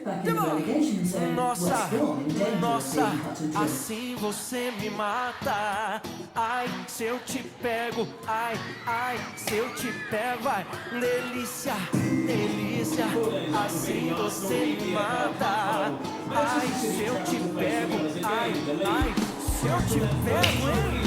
back in the relegation zone. West Brom in danger of Nossa, being cut adrift. assim você me mata. Ai, se eu te pego, ai, ai, se eu te pego, ai, delícia, delícia. Assim você me mata. Ai, se eu te pego, ai, ai, se eu te pego, hein?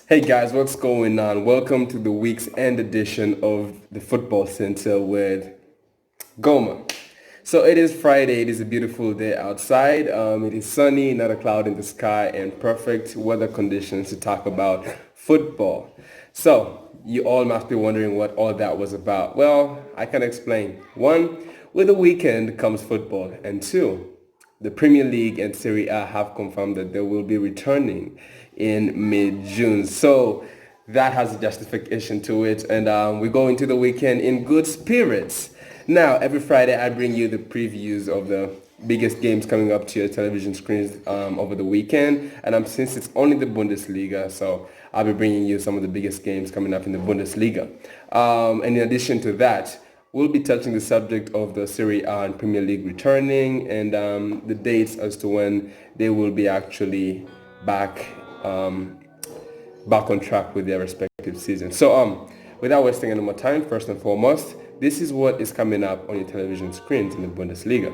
Hey guys, what's going on? Welcome to the week's end edition of the Football Center with Goma. So it is Friday, it is a beautiful day outside. It is sunny, not a cloud in the sky, and perfect weather conditions to talk about football. So you all must be wondering what all that was about. Well, I can explain. One, with the weekend comes football, and two, the Premier League and Serie A have confirmed that they will be returning in mid-June. So that has a justification to it, and we go into the weekend in good spirits. Now, every Friday I bring you the previews of the biggest games coming up to your television screens over the weekend, and since it's only the Bundesliga, so I'll be bringing you some of the biggest games coming up in the Bundesliga. And in addition to that, we'll be touching the subject of the Serie A and Premier League returning and the dates as to when they will be actually back on track with their respective seasons. So without wasting any more time, first and foremost, this is what is coming up on your television screens in the Bundesliga.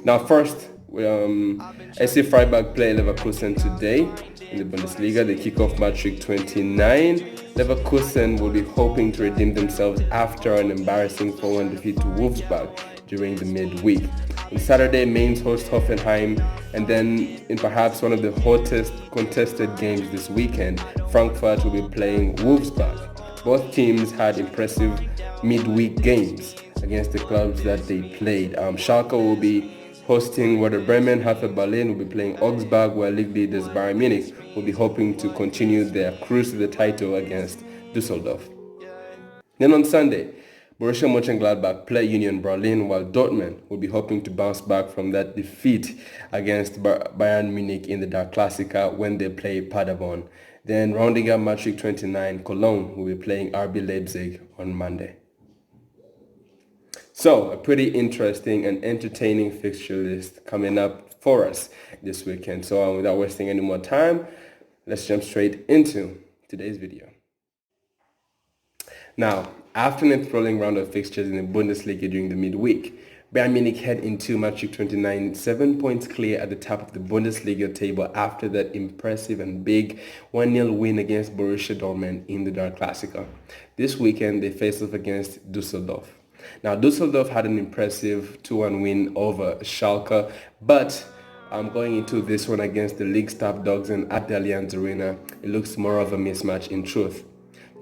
Now first, SC Freiburg play Leverkusen today in the Bundesliga. They kick off match week 29. Leverkusen will be hoping to redeem themselves after an embarrassing 4-1 defeat to Wolfsburg during the midweek. On Saturday, Mainz host Hoffenheim, and then in perhaps one of the hottest contested games this weekend, Frankfurt will be playing Wolfsburg. Both teams had impressive midweek games against the clubs that they played. Schalke will be hosting Werder Bremen, Hertha Berlin will be playing Augsburg, while league leaders Bayern Munich will be hoping to continue their cruise to the title against Düsseldorf. Then on Sunday, Borussia Mönchengladbach play Union Berlin, while Dortmund will be hoping to bounce back from that defeat against Bayern Munich in the Der Klassiker when they play Paderborn. Then rounding up match week 29, Cologne will be playing RB Leipzig on Monday. So, a pretty interesting and entertaining fixture list coming up for us this weekend. So, without wasting any more time, let's jump straight into today's video. Now, after an enthralling round of fixtures in the Bundesliga during the midweek, Bayern Munich head into match week 29, 7 points clear at the top of the Bundesliga table after that impressive and big 1-0 win against Borussia Dortmund in the Der Klassiker. This weekend, they face off against Düsseldorf. Now, Düsseldorf had an impressive 2-1 win over Schalke, but going into this one against the league top dogs and at the Allianz Arena, it looks more of a mismatch in truth.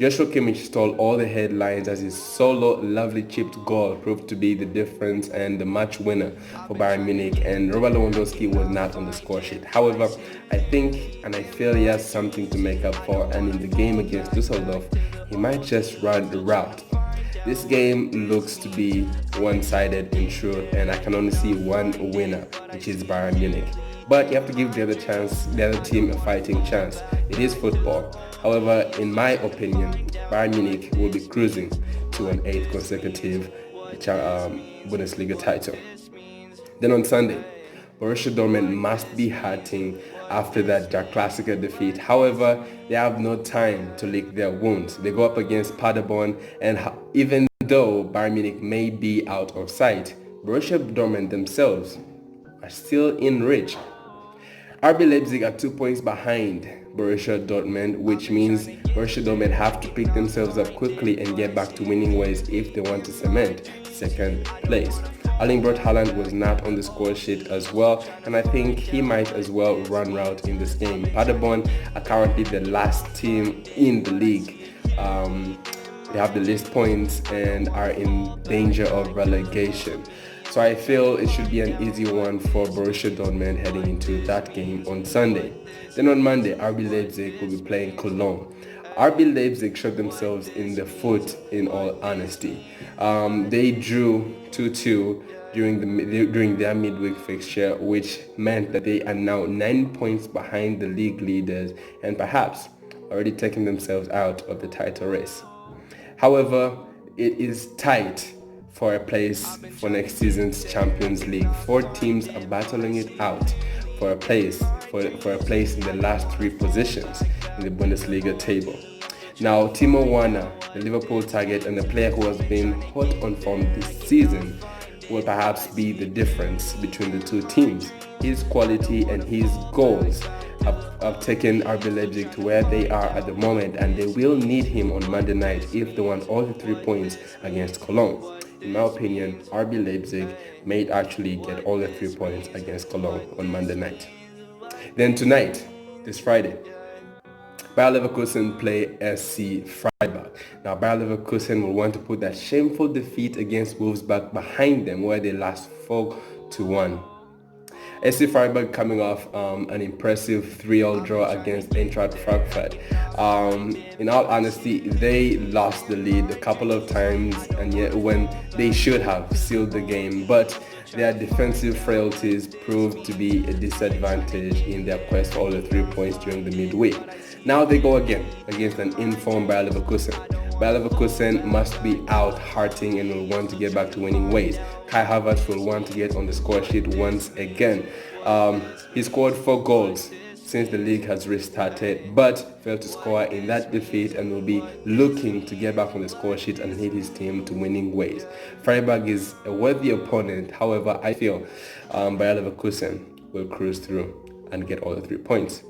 Joshua Kimmich stole all the headlines as his solo lovely chipped goal proved to be the difference and the match winner for Bayern Munich, and Robert Lewandowski was not on the score sheet. However, I think and I feel he has something to make up for, and in the game against Düsseldorf, he might just run the route. This game looks to be one-sided in truth, and I can only see one winner, which is Bayern Munich. But you have to give the other team a fighting chance. It is football. However, in my opinion, Bayern Munich will be cruising to an 8th consecutive Bundesliga title. Then on Sunday, Borussia Dortmund must be hurting after that Der Klassiker defeat. However, they have no time to lick their wounds. They go up against Paderborn, and even though Bayern Munich may be out of sight, Borussia Dortmund themselves are still in reach. RB Leipzig are 2 points behind Borussia Dortmund, which means Borussia Dortmund have to pick themselves up quickly and get back to winning ways if they want to cement second place. Erling Braut Haaland was not on the score sheet as well, and I think he might as well run route in this game. Paderborn are currently the last team in the league. They have the least points and are in danger of relegation. So I feel it should be an easy one for Borussia Dortmund heading into that game on Sunday. Then on Monday, RB Leipzig will be playing Cologne. RB Leipzig shot themselves in the foot, in all honesty. They drew 2-2 during their midweek fixture, which meant that they are now 9 points behind the league leaders and perhaps already taking themselves out of the title race. However, it is tight for a place for next season's Champions League. 4 teams are battling it out for a place in the last 3 positions in the Bundesliga table. Now, Timo Werner, the Liverpool target and the player who has been hot on form this season, will perhaps be the difference between the two teams. His quality and his goals have taken RB Leipzig to where they are at the moment, and they will need him on Monday night if they want all the 3 points against Cologne. In my opinion, RB Leipzig may actually get all the 3 points against Cologne on Monday night. Then tonight, this Friday, Bayer Leverkusen play SC Freiburg. Now, Bayer Leverkusen will want to put that shameful defeat against Wolfsburg behind them, where they lost 4-1. SC Freiburg coming off an impressive 3-all draw against Eintracht Frankfurt. In all honesty, they lost the lead a couple of times, and yet when they should have sealed the game, but their defensive frailties proved to be a disadvantage in their quest for all the 3 points during the midweek. Now they go again against an informed Bayer Leverkusen. Bayer Leverkusen must be out hearting and will want to get back to winning ways. Kai Havertz will want to get on the score sheet once again. He scored 4 goals since the league has restarted, but failed to score in that defeat and will be looking to get back on the score sheet and lead his team to winning ways. Freiburg is a worthy opponent. However, I feel Bayer Leverkusen will cruise through and get all the 3 points.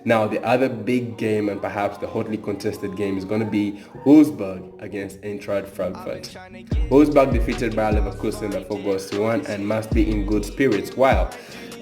Now, the other big game and perhaps the hotly contested game is going to be Wolfsburg against Eintracht Frankfurt. Wolfsburg defeated Bayer Leverkusen by 4-1 and must be in good spirits, while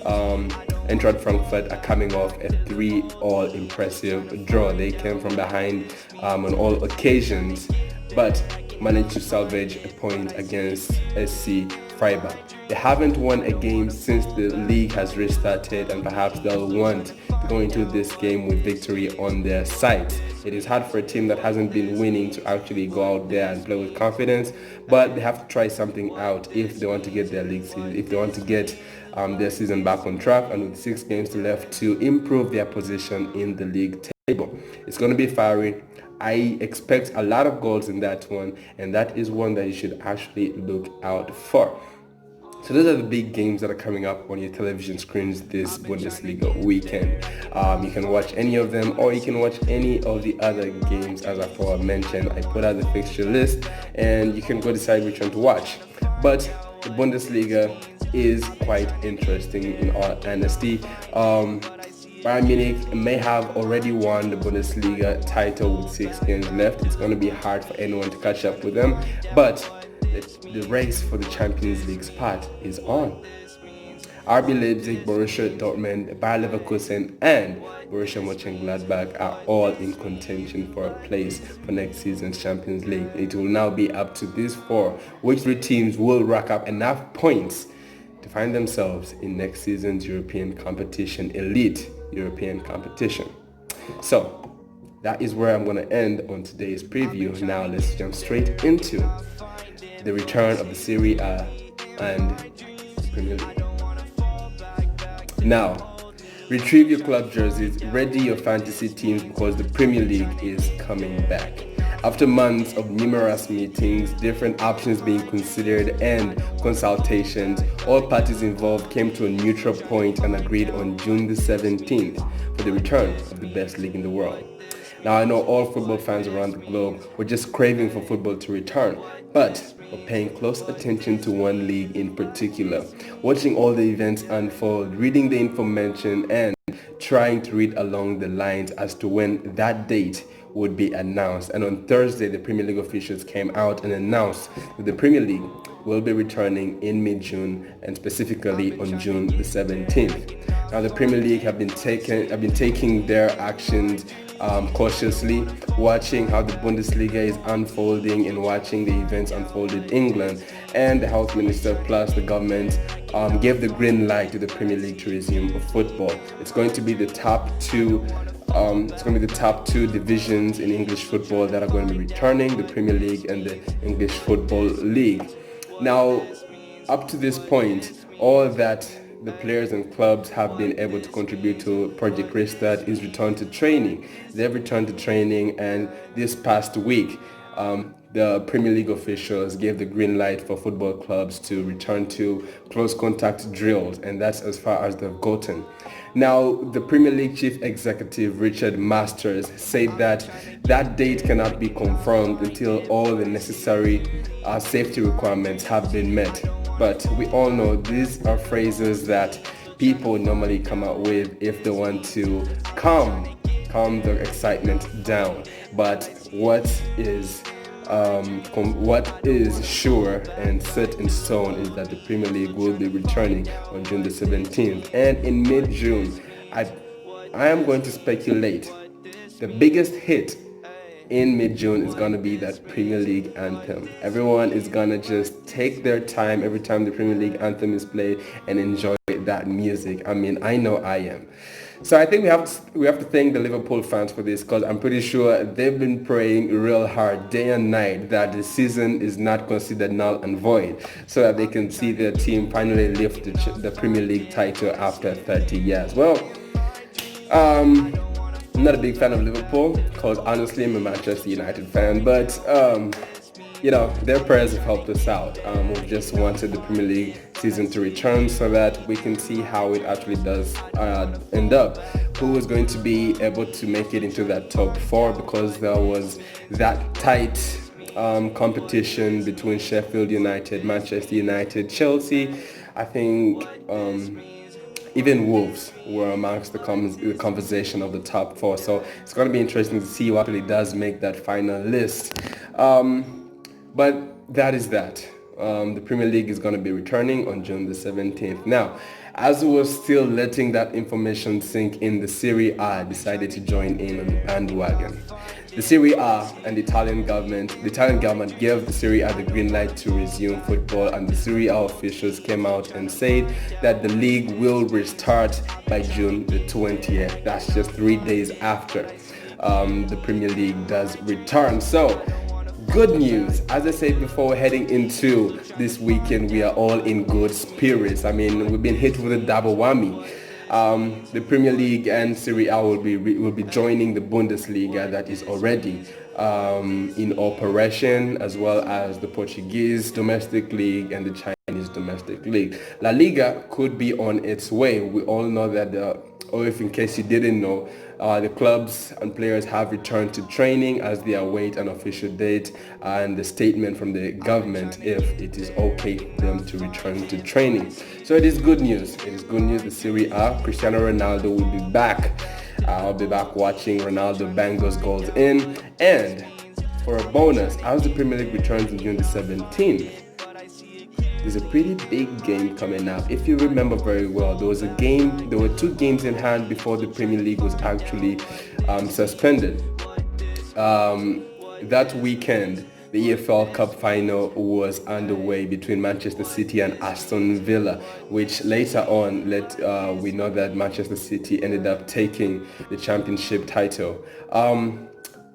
Eintracht Frankfurt are coming off a 3-all impressive draw. They came from behind on all occasions, but managed to salvage a point against SC Freiburg. They haven't won a game since the league has restarted, and perhaps they'll want to go into this game with victory on their side. It is hard for a team that hasn't been winning to actually go out there and play with confidence, but they have to try something out if they want to get their league season, if they want to get their season back on track, and with 6 games left to improve their position in the league table. It's going to be fiery. I expect a lot of goals in that one, and that is one that you should actually look out for. So those are the big games that are coming up on your television screens this Bundesliga weekend. You can watch any of them, or you can watch any of the other games as I mentioned. I put out the fixture list, and you can go decide which one to watch. But the Bundesliga is quite interesting in all honesty. Bayern Munich may have already won the Bundesliga title with 6 games left. It's going to be hard for anyone to catch up with them, but the race for the Champions League spot is on. RB Leipzig, Borussia Dortmund, Bayer Leverkusen and Borussia Mönchengladbach are all in contention for a place for next season's Champions League. It will now be up to these 4, which 3 teams will rack up enough points to find themselves in next season's European competition, elite European competition. So that is where I'm going to end on today's preview. Now let's jump straight into the return of the Serie A and the Premier League. Now, retrieve your club jerseys, ready your fantasy teams, because the Premier League is coming back. After months of numerous meetings, different options being considered and consultations, all parties involved came to a neutral point and agreed on June the 17th for the return of the best league in the world. Now, I know all football fans around the globe were just craving for football to return, but we're paying close attention to one league in particular, watching all the events unfold, reading the information and trying to read along the lines as to when that date would be announced. And on Thursday, the Premier League officials came out and announced that the Premier League will be returning in mid-June, and specifically on June the 17th. Now, the Premier League have been taking their actions cautiously, watching how the Bundesliga is unfolding and watching the events unfold in England. And the health minister plus the government gave the green light to the Premier League to resume football. It's going to be the top two divisions in English football that are going to be returning, the Premier League and the English Football League. Now, up to this point, all that the players and clubs have been able to contribute to Project Restart is return to training. They've returned to training, and this past week, the Premier League officials gave the green light for football clubs to return to close contact drills, and that's as far as they've gotten. Now, the Premier League chief executive Richard Masters said that that date cannot be confirmed until all the necessary safety requirements have been met. But we all know these are phrases that people normally come up with if they want to calm the excitement down. But what is sure and set in stone is that the Premier League will be returning on June the 17th. And in mid-June, I am going to speculate the biggest hit in mid-June is going to be that Premier League anthem. Everyone is going to just take their time every time the Premier League anthem is played and enjoy that music. I mean, I know I am. So I think we have to thank the Liverpool fans for this, because I'm pretty sure they've been praying real hard day and night that the season is not considered null and void, so that they can see their team finally lift the Premier League title after 30 years. Well, I'm not a big fan of Liverpool, because honestly I'm a Manchester United fan, but their prayers have helped us out. We just wanted the Premier League season to return so that we can see how it actually does end up. Who is going to be able to make it into that top four, because there was that tight competition between Sheffield United, Manchester United, Chelsea. I think even Wolves were amongst the conversation of the top four. So it's going to be interesting to see who actually does make that final list. But that is that. The Premier League is going to be returning on June the 17th. Now, as we were still letting that information sink in, the Serie A decided to join in on the bandwagon. The Serie A and the Italian government gave the Serie A the green light to resume football, and the Serie A officials came out and said that the league will restart by June the 20th. That's just 3 days after the Premier League does return. So, good news. As I said before, heading into this weekend, we are all in good spirits. I mean, we've been hit with a double whammy. The Premier League and Serie A will be joining the Bundesliga that is already in operation, as well as the Portuguese domestic league and the Chinese domestic league. La Liga could be on its way. We all know that or if in case you didn't know, the clubs and players have returned to training as they await an official date and the statement from the government if it is okay for them to return to training. So it is good news. It is good news. The Serie A, Cristiano Ronaldo will be back. I'll be back watching Ronaldo bang those goals in. And for a bonus, as the Premier League returns on June the 17th, there's a pretty big game coming up. If you remember very well, there were 2 games in hand before the Premier League was actually suspended. That weekend, the EFL Cup final was underway between Manchester City and Aston Villa, which later on we know that Manchester City ended up taking the championship title.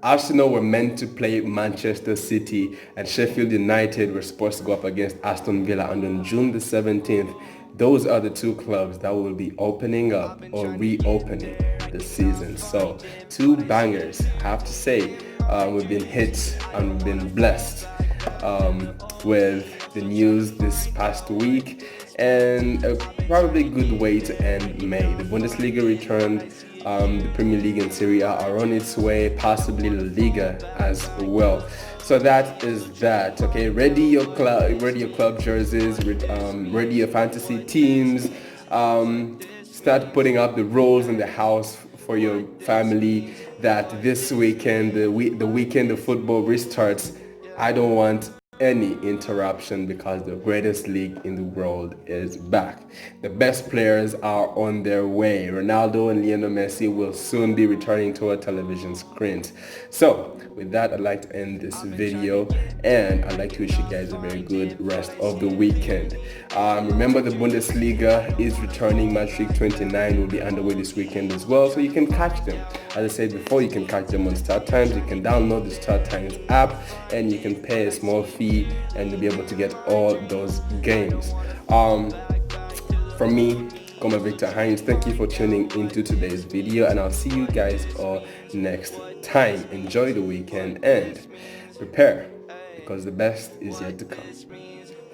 Arsenal were meant to play Manchester City, and Sheffield United were supposed to go up against Aston Villa. And on June the 17th, those are the 2 clubs that will be opening up or reopening the season. So 2 bangers. I have to say, we've been hit and we've been blessed with the news this past week, and a probably good way to end May. The Bundesliga returned. The Premier League and Serie A are on its way, possibly La Liga as well. So that is that. Okay, ready your club jerseys, ready your fantasy teams. Start putting up the rules in the house for your family that this weekend, the weekend the football restarts. I don't want any interruption because the greatest league in the world is back. The best players are on their way. Ronaldo and Lionel Messi will soon be returning to our television screens. So with that, I'd like to end this video, and I'd like to wish you guys a very good rest of the weekend. Remember, the Bundesliga is returning. Match week 29 will be underway this weekend as well, so you can catch them. As I said before, you can catch them on Start Times. You can download the Start Times app, and you can pay a small fee fee and you'll be able to get all those games. From me, Goma Victor Hines, thank you for tuning into today's video, and I'll see you guys all next time. Enjoy the weekend and prepare, because the best is yet to come.